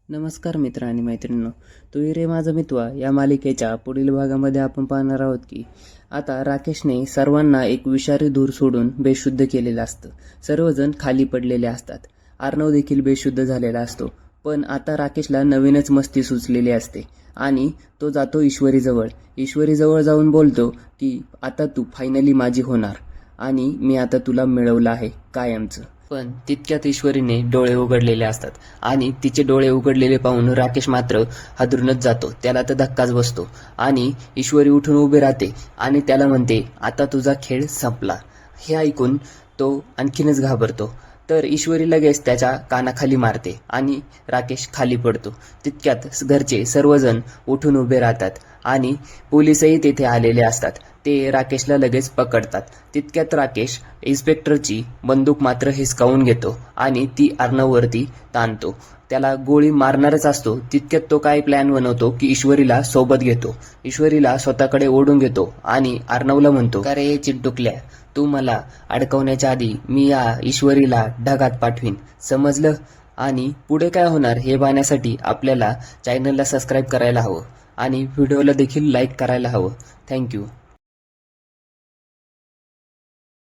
नमस्कार मित्र आणि मैत्रिणींनो, तू रे माझा मितवा या मालिकेच्या पुढील भागामध्ये आपण पाहणार आहोत की आता राकेशने सर्वांना एक विषारी धूर सोडून बेशुद्ध केलेलं असतं. सर्वजण खाली पडलेले असतात. अर्णव देखील बेशुद्ध झालेला असतो. पण आता राकेशला नवीनच मस्ती सुचलेली असते आणि तो जातो ईश्वरीजवळ. ईश्वरीजवळ जाऊन बोलतो की आता तू फायनली माझी होणार आणि मी आता तुला मिळवलं आहे कायमचं. पण तितक्यात ईश्वरीने डोळे उघडलेले असतात आणि तिचे डोळे उघडलेले पाहून राकेश मात्र हादरूनच जातो. त्याला तर धक्काच बसतो आणि ईश्वरी उठून उभी राहते आणि त्याला म्हणते, आता तुझा खेळ संपला. हे ऐकून तो आणखीनच घाबरतो. तर ईश्वरी लगेच त्याच्या कानाखाली मारते आणि राकेश खाली पडतो. तितक्यात घरचे सर्वजण उठून उभे राहतात आणि पोलिसही तेथे आलेले असतात. ते राकेशला लगेच पकडतात. तितक्यात राकेश इन्स्पेक्टरची बंदूक मात्र हिसकावून घेतो आणि ती अर्णववरती ताणतो. त्याला गोळी मारणारच असतो. तितक्यात तो काय प्लॅन बनवतो की ईश्वरीला सोबत घेतो. ईश्वरीला स्वतःकडे ओढून घेतो आणि अर्णवला म्हणतो, का रे चिंटुकल्या, तू मला अडकवण्याच्या आधी मी या ईश्वरीला ढगात पाठवीन, समजलं? आणि पुढे काय होणार हे पाहण्यासाठी आपल्याला चॅनलला सबस्क्राईब करायला हवं आणि व्हिडिओला देखील लाईक करायला हवं. थँक्यू.